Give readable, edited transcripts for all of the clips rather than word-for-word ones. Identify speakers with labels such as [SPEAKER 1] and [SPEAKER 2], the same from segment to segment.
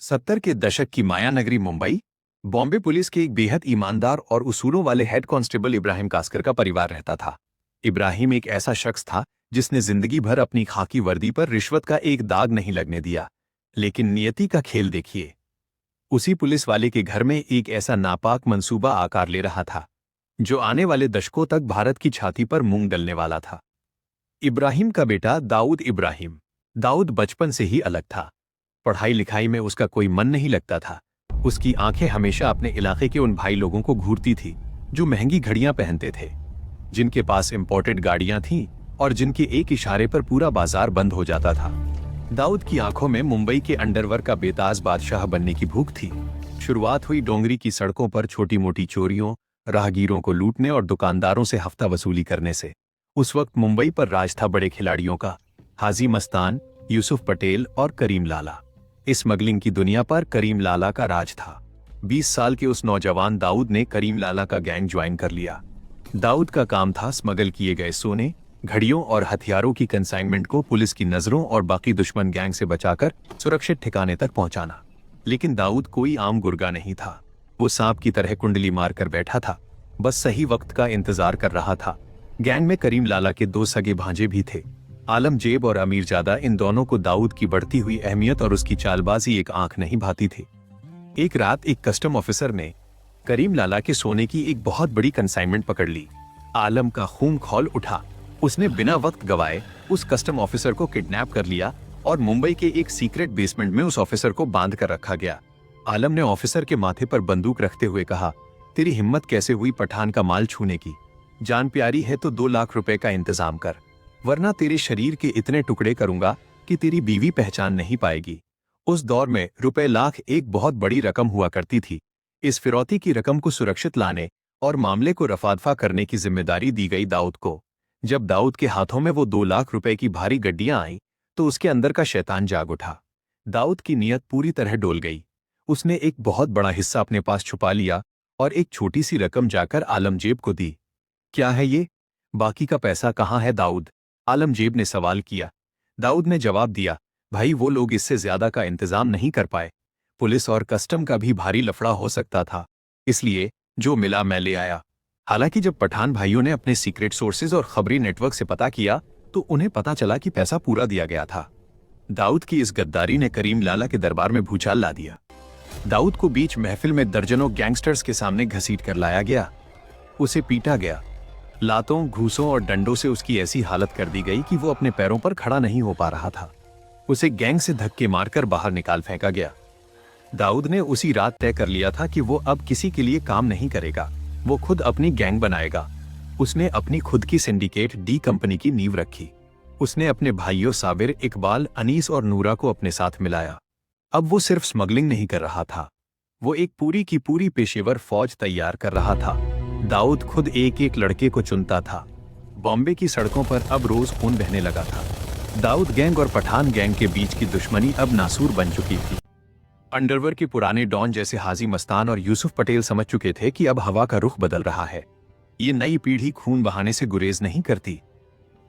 [SPEAKER 1] 70 के दशक की माया नगरी मुंबई, बॉम्बे पुलिस के एक बेहद ईमानदार और उसूलों वाले हेड कांस्टेबल इब्राहिम कास्कर का परिवार रहता था। इब्राहिम एक ऐसा शख्स था जिसने जिंदगी भर अपनी खाकी वर्दी पर रिश्वत का एक दाग नहीं लगने दिया। लेकिन नियति का खेल देखिए, उसी पुलिस वाले के घर में एक ऐसा नापाक मंसूबा आकार ले रहा था जो आने वाले दशकों तक भारत की छाती पर मूंग डलने वाला था। इब्राहिम का बेटा दाऊद इब्राहिम। दाऊद बचपन से ही अलग था। पढ़ाई लिखाई में उसका कोई मन नहीं लगता था। उसकी आंखें हमेशा अपने इलाके के उन भाई लोगों को घूरती थी जो महंगी घड़ियां पहनते थे, जिनके पास इंपोर्टेड गाड़ियां थीं और जिनके एक इशारे पर पूरा बाजार बंद हो जाता था। दाऊद की आंखों में मुंबई के अंडरवर्ल्ड का बेताज बादशाह बनने की भूख थी। शुरुआत हुई डोंगरी की सड़कों पर छोटी मोटी चोरियों, राहगीरों को लूटने और दुकानदारों से हफ्ता वसूली करने से। उस वक्त मुंबई पर राज था बड़े खिलाड़ियों का, हाजी मस्तान, यूसुफ पटेल और करीम लाला। स्मगलिंग की दुनिया पर करीम लाला का राज था। 20 साल के उस नौजवान दाऊद ने करीम लाला का गैंग ज्वाइन कर लिया। दाऊद का काम था स्मगल किए गए सोने, घड़ियों और हथियारों की कंसाइनमेंट को पुलिस की नजरों और बाकी दुश्मन गैंग से बचाकर सुरक्षित ठिकाने तक पहुंचाना। लेकिन दाऊद कोई आम गुर्गा नहीं था। वो सांप की तरह कुंडली मारकर बैठा था, बस सही वक्त का इंतजार कर रहा था। गैंग में करीम लाला के 2 सगे भांजे भी थे, आलमजेब और अमीरजादा। इन दोनों को दाऊद की बढ़ती हुई अहमियत और उसकी चालबाजी एक आंख नहीं भाती थी। एक रात एक कस्टम ऑफिसर ने करीम लाला के सोने की एक बहुत बड़ी कंसाइनमेंट पकड़ ली। आलम का खून खौल उठा। उसने बिना वक्त गवाए उस कस्टम ऑफिसर को किडनैप कर लिया और मुंबई के एक सीक्रेट बेसमेंट में उस ऑफिसर को बांध कर रखा गया। आलम ने ऑफिसर के माथे पर बंदूक रखते हुए कहा, तेरी हिम्मत कैसे हुई पठान का माल छूने की? जान प्यारी है तो 2 लाख रुपए का इंतजाम कर, वरना तेरे शरीर के इतने टुकड़े करूंगा कि तेरी बीवी पहचान नहीं पाएगी। उस दौर में रुपए लाख एक बहुत बड़ी रकम हुआ करती थी। इस फिरौती की रकम को सुरक्षित लाने और मामले को रफादफा करने की जिम्मेदारी दी गई दाऊद को। जब दाऊद के हाथों में वो 2 लाख रुपए की भारी गड्डियां आईं, तो उसके अंदर का शैतान जाग उठा। दाऊद की नीयत पूरी तरह डोल गई। उसने एक बहुत बड़ा हिस्सा अपने पास छुपा लिया और एक छोटी सी रकम जाकर आलमजेब को दी। क्या है ये? बाकी का पैसा कहाँ है दाऊद? आलमजेब ने सवाल किया। दाऊद ने जवाब दिया, भाई वो लोग इससे ज्यादा का इंतजाम नहीं कर पाए। पुलिस और कस्टम का भी भारी लफड़ा हो सकता था, इसलिए जो मिला मैं ले आया। हालांकि जब पठान भाइयों ने अपने सीक्रेट सोर्सेज और खबरी नेटवर्क से पता किया तो उन्हें पता चला कि पैसा पूरा दिया गया था। दाऊद की इस गद्दारी ने करीम लाला के दरबार में भूचाल ला दिया। दाऊद को बीच महफिल में दर्जनों गैंगस्टर्स के सामने घसीट कर लाया गया। उसे पीटा गया। लातों, घूसों और डंडों से उसकी ऐसी हालत कर दी गई कि वो अपने पैरों पर खड़ा नहीं हो पा रहा था। उसे गैंग से धक्के मारकर बाहर निकाल फेंका गया। दाऊद ने उसी रात तय कर लिया था कि वो अब किसी के लिए काम नहीं करेगा, वो खुद अपनी गैंग बनाएगा। उसने अपनी खुद की सिंडिकेट डी कंपनी की नींव रखी। उसने अपने भाइयों साबिर, इकबाल, अनीस और नूरा को अपने साथ मिलाया। अब वो सिर्फ स्मगलिंग नहीं कर रहा था, वो एक पूरी की पूरी पेशेवर फौज तैयार कर रहा था। दाऊद खुद एक एक लड़के को चुनता था। बॉम्बे की सड़कों पर अब रोज खून बहने लगा था। दाऊद गैंग और पठान गैंग के बीच की दुश्मनी अब नासूर बन चुकी थी। अंडरवर्ल्ड के पुराने डॉन जैसे हाजी मस्तान और यूसुफ पटेल समझ चुके थे कि अब हवा का रुख बदल रहा है। ये नई पीढ़ी खून बहाने से गुरेज नहीं करती।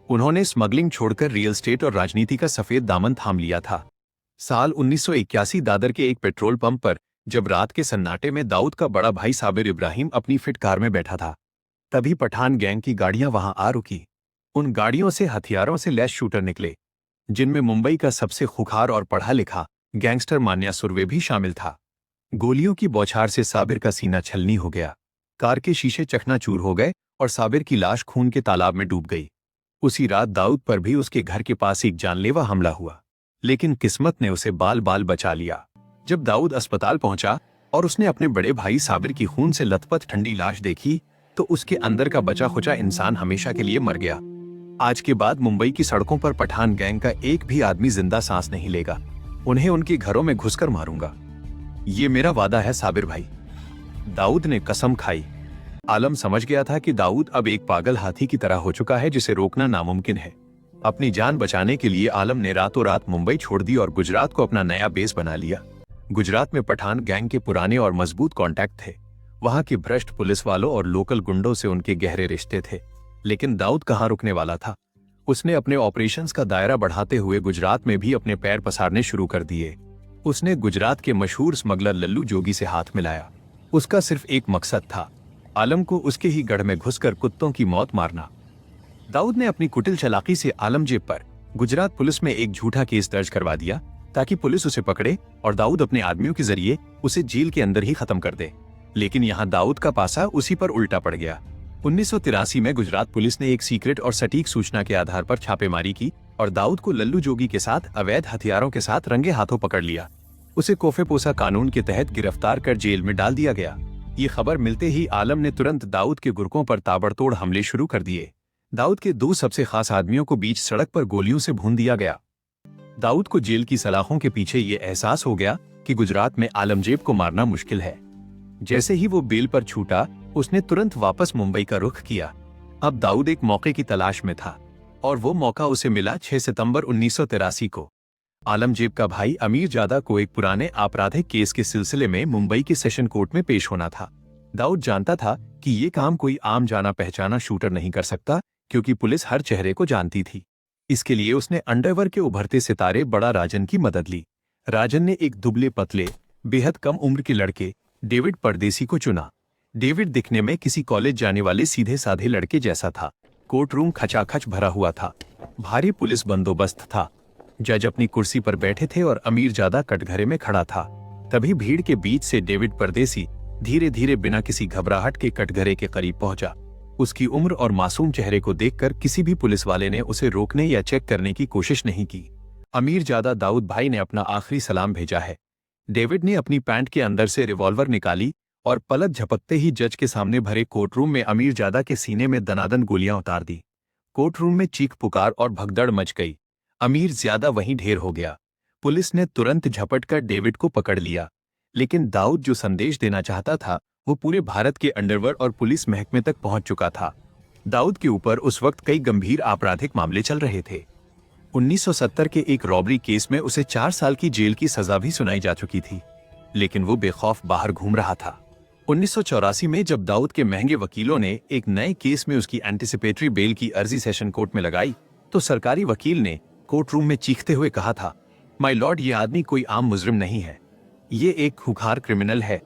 [SPEAKER 1] उन्होंने स्मगलिंग छोड़कर रियल एस्टेट और राजनीति का सफेद दामन थाम लिया था। साल 1981 दादर के एक पेट्रोल पंप पर जब रात के सन्नाटे में दाऊद का बड़ा भाई साबिर इब्राहिम अपनी फिट कार में बैठा था, तभी पठान गैंग की गाड़ियां वहां आ रुकी। उन गाड़ियों से हथियारों से लैस शूटर निकले, जिनमें मुंबई का सबसे खुखार और पढ़ा लिखा गैंगस्टर मान्या सुरवे भी शामिल था। गोलियों की बौछार से साबिर का सीना छलनी हो गया। कार के शीशे चकनाचूर हो गए और साबिर की लाश खून के तालाब में डूब गई। उसी रात दाऊद पर भी उसके घर के पास एक जानलेवा हमला हुआ, लेकिन किस्मत ने उसे बाल बाल बचा लिया। जब दाऊद अस्पताल पहुंचा और उसने अपने बड़े भाई साबिर की खून से लथपथ ठंडी लाश देखी, तो उसके अंदर का बचा खुचा इंसान हमेशा के लिए मर गया। आज के बाद मुंबई की सड़कों पर पठान गैंग का एक भी आदमी जिंदा सांस नहीं लेगा। उन्हें उनके घरों में घुसकर मारूंगा, ये मेरा वादा है साबिर भाई। दाऊद ने कसम खाई। आलम समझ गया था कि दाऊद अब एक पागल हाथी की तरह हो चुका है जिसे रोकना नामुमकिन है। अपनी जान बचाने के लिए आलम ने रातों रात मुंबई छोड़ दी और गुजरात को अपना नया बेस बना लिया। गुजरात में पठान गैंग के पुराने और मजबूत कॉन्टैक्ट थे। वहां के भ्रष्ट पुलिस वालों और लोकल गुंडों से उनके गहरे रिश्ते थे। लेकिन दाऊद कहां रुकने वाला था। उसने अपने ऑपरेशंस का दायरा बढ़ाते हुए गुजरात में भी अपने पैर पसारने शुरू कर दिए। उसने गुजरात के मशहूर स्मगलर लल्लू जोगी से हाथ मिलाया। उसका सिर्फ एक मकसद था, आलम को उसके ही गढ़ में घुसकर कुत्तों की मौत मारना। दाऊद ने अपनी कुटिल चालाकी से आलमजेब पर गुजरात पुलिस में एक झूठा केस दर्ज करवा दिया ताकि पुलिस उसे पकड़े और दाऊद अपने आदमियों के जरिए उसे जेल के अंदर ही खत्म कर दे। लेकिन यहाँ दाऊद का पासा उसी पर उल्टा पड़ गया। 1983 में गुजरात पुलिस ने एक सीक्रेट और सटीक सूचना के आधार पर छापेमारी की और दाऊद को लल्लू जोगी के साथ अवैध हथियारों के साथ रंगे हाथों पकड़ लिया। उसे कोफेपोसा कानून के तहत गिरफ्तार कर जेल में डाल दिया गया। ये खबर मिलते ही आलम ने तुरंत दाऊद के गुर्गों पर ताबड़तोड़ हमले शुरू कर दिए। दाऊद के दो सबसे खास आदमियों को बीच सड़क पर गोलियों से भून दिया गया। दाऊद को जेल की सलाखों के पीछे ये एहसास हो गया कि गुजरात में आलमजेब को मारना मुश्किल है। जैसे ही वो बेल पर छूटा, उसने तुरंत वापस मुंबई का रुख किया। अब दाऊद एक मौके की तलाश में था और वो मौका उसे मिला 6 सितंबर 1983 को। आलमजेब का भाई अमीर जादा को एक पुराने आपराधिक केस के सिलसिले में मुंबई के सेशन कोर्ट में पेश होना था। दाऊद जानता था कि ये काम कोई आम जाना पहचाना शूटर नहीं कर सकता, क्योंकि पुलिस हर चेहरे को जानती थी। इसके लिए उसने अंडरवर्ल्ड के उभरते सितारे बड़ा राजन की मदद ली। राजन ने एक दुबले पतले बेहद कम उम्र के लड़के डेविड परदेसी को चुना। डेविड दिखने में किसी कॉलेज जाने वाले सीधे साधे लड़के जैसा था। कोर्ट रूम खचाखच भरा हुआ था, भारी पुलिस बंदोबस्त था। जज अपनी कुर्सी पर बैठे थे और अमीर जादा कटघरे में खड़ा था। तभी भीड़ के बीच से डेविड परदेसी धीरे धीरे बिना किसी घबराहट के कटघरे के करीब पहुंचा। उसकी उम्र और मासूम चेहरे को देखकर किसी भी पुलिस वाले ने उसे रोकने या चेक करने की कोशिश नहीं की। अमीर जादा दाऊद भाई ने अपना आखिरी सलाम भेजा है। डेविड ने अपनी पैंट के अंदर से रिवॉल्वर निकाली और पलक झपकते ही जज के सामने भरे कोर्टरूम में अमीर जादा के सीने में दनादन गोलियां उतार दी। कोर्टरूम में चीख पुकार और भगदड़ मच गई। अमीर ज्यादा वहीं ढेर हो गया। पुलिस ने तुरंत झपटकर डेविड को पकड़ लिया, लेकिन दाऊद जो संदेश देना चाहता था वो पूरे भारत के अंडरवर्ल्ड और पुलिस महकमे तक पहुंच चुका था। दाऊद के ऊपर उस वक्त कई गंभीर आपराधिक मामले चल रहे थे। 1970 के एक रॉबरी केस में उसे 4 साल की जेल की सजा भी सुनाई जा चुकी थी, लेकिन वो बेखौफ बाहर घूम रहा था। 1984 में जब दाऊद के महंगे वकीलों ने एक नए केस में उसकी एंटिसिपेटरी बेल की अर्जी सेशन कोर्ट में लगाई, तो सरकारी वकील ने कोर्ट रूम में चीखते हुए कहा था, माय लॉर्ड, ये आदमी कोई आम मुजरिम नहीं है, ये एक खूंखार क्रिमिनल है।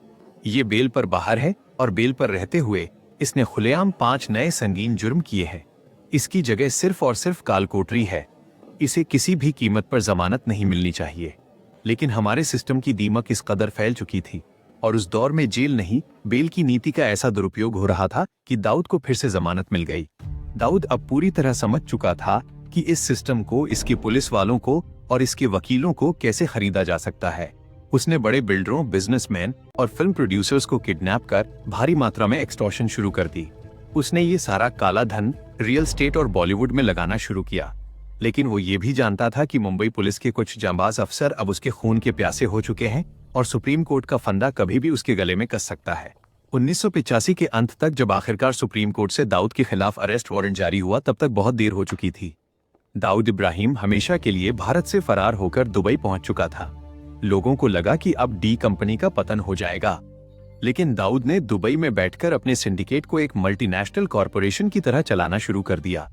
[SPEAKER 1] ये बेल पर बाहर है और बेल पर रहते हुए इसने खुलेआम 5 नए संगीन जुर्म किए हैं। इसकी जगह सिर्फ और सिर्फ कालकोटरी है। इसे किसी भी कीमत पर जमानत नहीं मिलनी चाहिए। लेकिन हमारे सिस्टम की दीमक इस कदर फैल चुकी थी और उस दौर में जेल नहीं बेल की नीति का ऐसा दुरुपयोग हो रहा था कि दाऊद को फिर से जमानत मिल गई। दाऊद अब पूरी तरह समझ चुका था कि इस सिस्टम को, इसके पुलिस वालों को और इसके वकीलों को कैसे खरीदा जा सकता है। उसने बड़े बिल्डरों, बिजनेसमैन और फिल्म प्रोड्यूसर्स को किडनैप कर भारी मात्रा में एक्सटॉर्शन शुरू कर दी। उसने ये सारा काला धन रियल स्टेट और बॉलीवुड में लगाना शुरू किया। लेकिन वो ये भी जानता था कि मुंबई पुलिस के कुछ जांबाज अफसर अब उसके खून के प्यासे हो चुके हैं और सुप्रीम कोर्ट का फंदा कभी भी उसके गले में कस सकता है। 1985 के अंत तक जब आखिरकार सुप्रीम कोर्ट से दाऊद के खिलाफ अरेस्ट वारंट जारी हुआ, तब तक बहुत देर हो चुकी थी। दाऊद इब्राहिम हमेशा के लिए भारत से फरार होकर दुबई पहुंच चुका था। लोगों को लगा कि अब डी कंपनी का पतन हो जाएगा, लेकिन दाऊद ने दुबई में बैठकर अपने सिंडिकेट को एक मल्टीनेशनल कॉरपोरेशन की तरह चलाना शुरू कर दिया।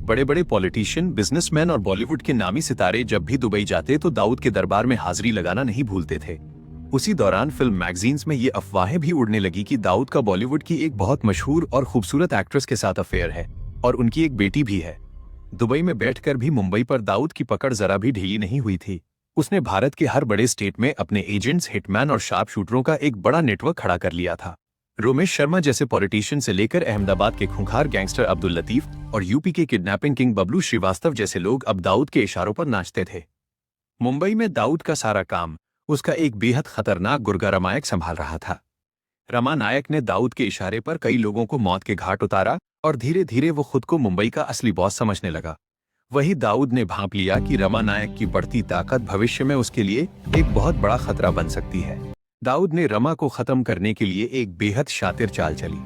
[SPEAKER 1] बड़े बड़े पॉलिटिशियन, बिजनेसमैन और बॉलीवुड के नामी सितारे जब भी दुबई जाते तो दाऊद के दरबार में हाजिरी लगाना नहीं भूलते थे। उसी दौरान फिल्म मैगजीन्स में ये अफवाहें भी उड़ने लगी कि दाऊद का बॉलीवुड की एक बहुत मशहूर और खूबसूरत एक्ट्रेस के साथ अफेयर है और उनकी एक बेटी भी है। दुबई में बैठकर भी मुंबई पर दाऊद की पकड़ जरा भी ढीली नहीं हुई थी। उसने भारत के हर बड़े स्टेट में अपने एजेंट्स, हिटमैन और शार्प शूटरों का एक बड़ा नेटवर्क खड़ा कर लिया था। रोमेश शर्मा जैसे पॉलिटिशियन से लेकर अहमदाबाद के खूंखार गैंगस्टर अब्दुल लतीफ और यूपी के किडनैपिंग किंग बबलू श्रीवास्तव जैसे लोग अब दाऊद के इशारों पर नाचते थे। मुंबई में दाऊद का सारा काम उसका एक बेहद खतरनाक गुर्गा रमायक संभाल रहा था। रमा नायक ने दाऊद के इशारे पर कई लोगों को मौत के घाट उतारा और धीरे धीरे वो खुद को मुंबई का असली बॉस समझने लगा। वही दाऊद ने भांप लिया कि रमा नायक की बढ़ती ताकत भविष्य में उसके लिए एक बहुत बड़ा खतरा बन सकती है। दाऊद ने रमा को खत्म करने के लिए एक बेहद शातिर चाल चली।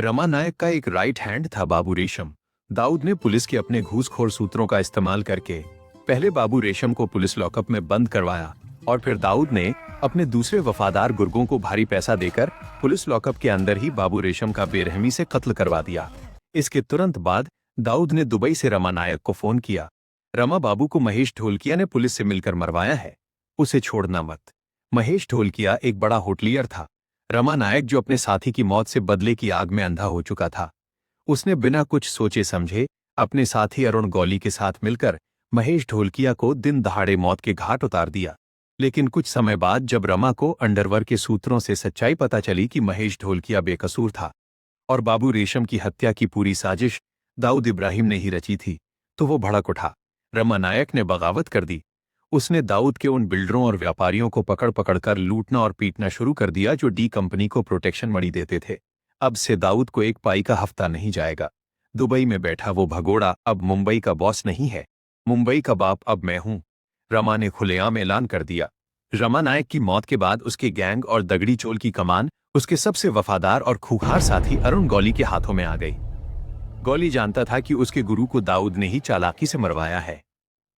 [SPEAKER 1] रमा नायक का एक राइट हैंड था बाबू रेशम। दाऊद ने पुलिस के अपने घूसखोर सूत्रों का इस्तेमाल करके पहले बाबू रेशम को पुलिस लॉकअप में बंद करवाया और फिर दाऊद ने अपने दूसरे वफादार गुर्गों को भारी पैसा देकर पुलिस लॉकअप के अंदर ही बाबू रेशम का बेरहमी से कत्ल करवा दिया। इसके तुरंत बाद दाऊद ने दुबई से रमा नायक को फोन किया। रमा बाबू को महेश ढोलकिया ने पुलिस से मिलकर मरवाया है, उसे छोड़ना मत। महेश ढोलकिया एक बड़ा होटलियर था। रमा नायक जो अपने साथी की मौत से बदले की आग में अंधा हो चुका था, उसने बिना कुछ सोचे समझे अपने साथी अरुण गौली के साथ मिलकर महेश ढोलकिया को दिन दहाड़े मौत के घाट उतार दिया। लेकिन कुछ समय बाद जब रमा को अंडरवर्ल्ड के सूत्रों से सच्चाई पता चली कि महेश ढोलकिया बेकसूर था और बाबू रेशम की हत्या की पूरी साजिश दाऊद इब्राहिम ने ही रची थी, तो वो भड़क उठा। रमा नायक ने बगावत कर दी। उसने दाऊद के उन बिल्डरों और व्यापारियों को पकड़ पकड़ कर लूटना और पीटना शुरू कर दिया जो डी कंपनी को प्रोटेक्शन मनी देते थे। अब से दाऊद को एक पाई का हफ्ता नहीं जाएगा। दुबई में बैठा वो भगोड़ा अब मुंबई का बॉस नहीं है। मुंबई का बाप अब मैं हूं, रमा ने खुलेआम ऐलान कर दिया। रमा नायक की मौत के बाद उसके गैंग और दगड़ी चोल की कमान उसके सबसे वफादार और खूंखार साथी अरुण गौली के हाथों में आ गई। गौली जानता था कि उसके गुरु को दाऊद ने ही चालाकी से मरवाया है।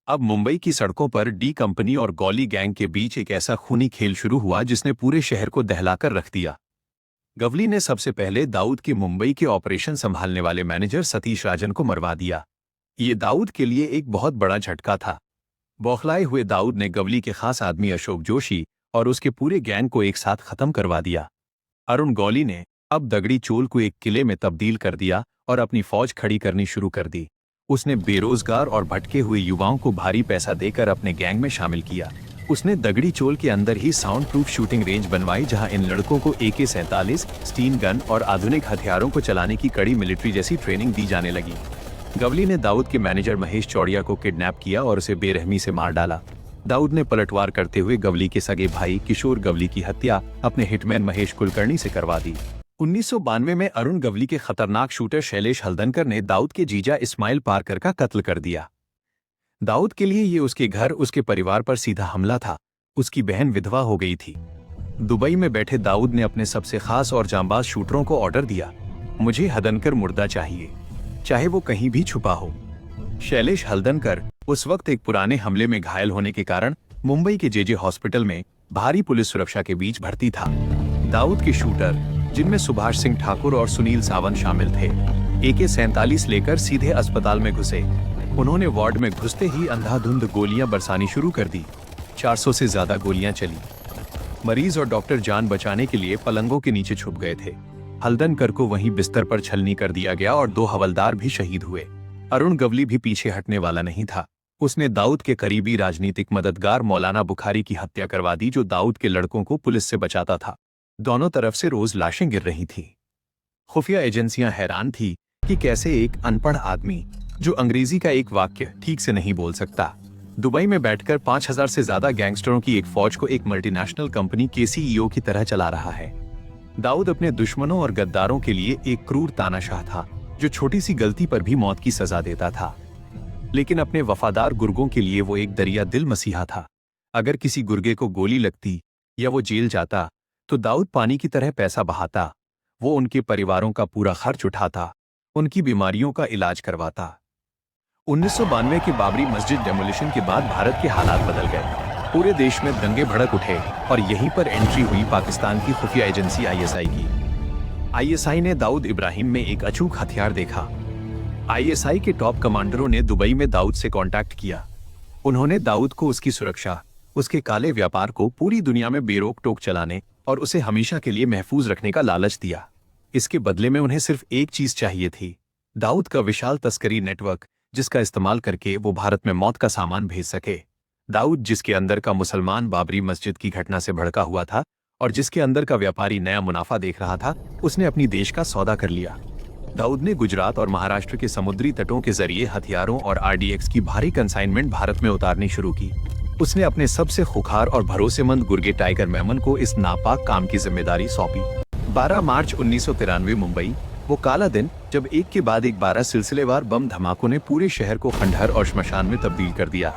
[SPEAKER 1] अब मुंबई की सड़कों पर डी कंपनी और गौली गैंग के बीच एक ऐसा खूनी खेल शुरू हुआ जिसने पूरे शहर को दहलाकर रख दिया। गवली ने सबसे पहले दाऊद के मुंबई के ऑपरेशन संभालने वाले मैनेजर सतीश राजन को मरवा दिया। ये दाऊद के लिए एक बहुत बड़ा झटका था। बौखलाए हुए दाऊद ने गवली के खास आदमी अशोक जोशी और उसके पूरे गैंग को एक साथ खत्म करवा दिया। अरुण गौली ने अब दगड़ी चोल को एक किले में तब्दील कर दिया और अपनी फौज खड़ी करनी शुरू कर दी। उसने बेरोजगार और भटके हुए युवाओं को भारी पैसा देकर अपने गैंग में शामिल किया। उसने दगड़ी चोल के अंदर ही साउंड प्रूफ शूटिंग रेंज बनवाई जहां इन लड़कों को AK-47, स्टीन गन और आधुनिक हथियारों को चलाने की कड़ी मिलिट्री जैसी ट्रेनिंग दी जाने लगी। गवली ने दाऊद के मैनेजर महेश चौड़िया को किडनैप किया और उसे बेरहमी से मार डाला। दाऊद ने पलटवार करते हुए गवली के सगे भाई किशोर गवली की हत्या अपने हिटमैन महेश कुलकर्णी से करवा दी। 1992 में अरुण गवली के खतरनाक शूटर शैलेश हल्दनकर ने दाऊद के जीजा इस्माइल पारकर का कत्ल कर दिया। दाऊद के लिए ये उसके घर, उसके परिवार पर सीधा हमला था। उसकी बहन विधवा हो गई थी। दुबई में बैठे दाऊद ने अपने सबसे खास और जांबाज शूटरों को ऑर्डर दिया, मुझे हल्दनकर मुर्दा चाहिए, चाहे वो कहीं भी छुपा हो। शैलेश हल्दनकर उस वक्त एक पुराने हमले में घायल होने के कारण मुंबई के JJ हॉस्पिटल में भारी पुलिस सुरक्षा के बीच भर्ती था। दाऊद के शूटर, जिनमें सुभाष सिंह ठाकुर और सुनील सावंत शामिल थे, AK-47 लेकर सीधे अस्पताल में घुसे। उन्होंने वार्ड में घुसते ही अंधाधुंध गोलियां बरसानी शुरू कर दी। 400 से ज्यादा गोलियां चली। मरीज और डॉक्टर जान बचाने के लिए पलंगों के नीचे छुप गए थे। हल्दनकर को वहीं बिस्तर पर छलनी कर दिया गया और 2 हवलदार भी शहीद हुए। अरुण गवली भी पीछे हटने वाला नहीं था। उसने दाऊद के करीबी राजनीतिक मददगार मौलाना बुखारी की हत्या करवा दी जो दाऊद के लड़कों को पुलिस से बचाता था। दोनों तरफ से रोज लाशें गिर रही थी। खुफिया एजेंसियां हैरान थी कि कैसे एक अनपढ़ आदमी जो अंग्रेजी का एक वाक्य ठीक से नहीं बोल सकता, दुबई में बैठकर 5000 से ज्यादा गैंगस्टरों की एक फौज को एक मल्टीनेशनल कंपनी के CEO की तरह चला रहा है। दाऊद अपने दुश्मनों और गद्दारों के लिए एक क्रूर तानाशाह था जो छोटी सी गलती पर भी मौत की सजा देता था। लेकिन अपने वफादार गुर्गों के लिए वो एक दरिया दिल मसीहा था। अगर किसी गुर्गे को गोली लगती या वो जेल जाता तो दाऊद पानी की तरह पैसा बहाता। वो उनके परिवारों का पूरा खर्च उठाता, उनकी बीमारियों का इलाज करवाता। 1992 के बाबरी मस्जिद डेमोलिशन के बाद भारत के हालात बदल गए। पूरे देश में दंगे भड़क उठे और यहीं पर एंट्री हुई पाकिस्तान की खुफिया एजेंसी ISI की। ISI ने दाऊद इब्राहिम में एक अचूक हथियार देखा। ISI के टॉप कमांडरों ने दुबई में दाऊद से कांटेक्ट किया। उन्होंने दाऊद को उसकी सुरक्षा, उसके काले व्यापार को पूरी दुनिया में बेरोक टोक चलाने और उसे हमेशा के लिए महफूज रखने का लालच दिया। इसके बदले में उन्हें सिर्फ एक चीज चाहिए थी, दाऊद का विशाल तस्करी नेटवर्क, जिसका इस्तेमाल करके वो भारत में मौत का सामान भेज सके। दाऊद जिसके अंदर का मुसलमान बाबरी मस्जिद की घटना से भड़का हुआ था और जिसके अंदर का व्यापारी नया मुनाफा देख रहा था, उसने अपनी देश का सौदा कर लिया। दाऊद ने गुजरात और महाराष्ट्र के समुद्री तटों के जरिए हथियारों और RDX की भारी कंसाइनमेंट भारत में उतारनी शुरू की। उसने अपने सबसे खुखार और भरोसेमंद गुर्गे टाइगर मेमन को इस नापाक काम की जिम्मेदारी सौंपी। 12 मार्च 1993 मुंबई, वो काला दिन जब एक के बाद एक 12 सिलसिलेवार बम धमाकों ने पूरे शहर को खंडहर और श्मशान में तब्दील कर दिया।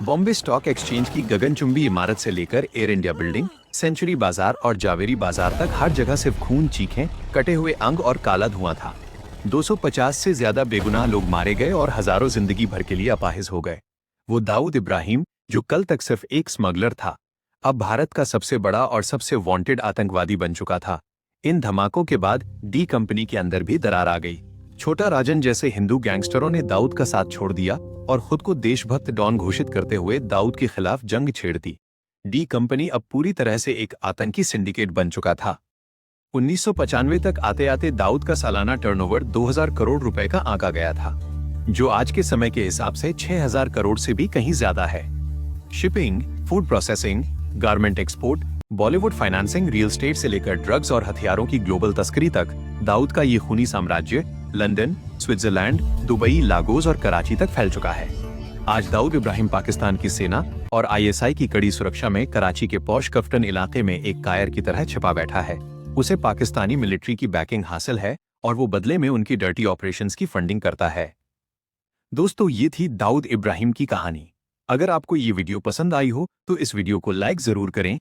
[SPEAKER 1] बॉम्बे स्टॉक एक्सचेंज की गगनचुंबी इमारत से लेकर एयर इंडिया बिल्डिंग, सेंचुरी बाजार और जावेरी बाजार तक हर जगह सिर्फ खून, चीखें, कटे हुए अंग और काला धुआं था। 250 से ज्यादा बेगुनाह लोग मारे गए और हजारों जिंदगी भर के लिए अपाहिज हो गए। वो दाऊद इब्राहिम, जो कल तक सिर्फ एक स्मगलर था, अब भारत का सबसे बड़ा और सबसे वांटेड आतंकवादी बन चुका था। इन धमाकों के बाद डी कंपनी के अंदर भी दरार आ गई। छोटा राजन जैसे हिंदू गैंगस्टरों ने दाऊद का साथ छोड़ दिया और खुद को देशभक्त डॉन घोषित करते हुए दाऊद के खिलाफ जंग छेड़ दी। डी कंपनी अब पूरी तरह से एक आतंकी सिंडिकेट बन चुका था। 1995 तक आते आते दाऊद का सालाना टर्नओवर 2000 करोड़ रुपए का आंका गया था, जो आज के समय के हिसाब से 6000 करोड़ से भी कहीं ज्यादा है। Shipping, food processing, garment export, Bollywood financing, real estate से लेकर ड्रग्स और हथियारों की ग्लोबल तस्करी तक दाऊद का ये खूनी साम्राज्य लंदन, स्विट्जरलैंड, दुबई, लागोस और कराची तक फैल चुका है। आज दाऊद इब्राहिम पाकिस्तान की सेना और आईएसआई की कड़ी सुरक्षा में कराची के पॉश कफ्टन इलाके में एक कायर की तरह छिपा बैठा है। उसे पाकिस्तानी मिलिट्री की बैकिंग हासिल है और वो बदले में उनकी डर्टी ऑपरेशंस की फंडिंग करता है। दोस्तों, ये थी दाऊद इब्राहिम की कहानी। अगर आपको ये वीडियो पसंद आई हो तो इस वीडियो को लाइक जरूर करें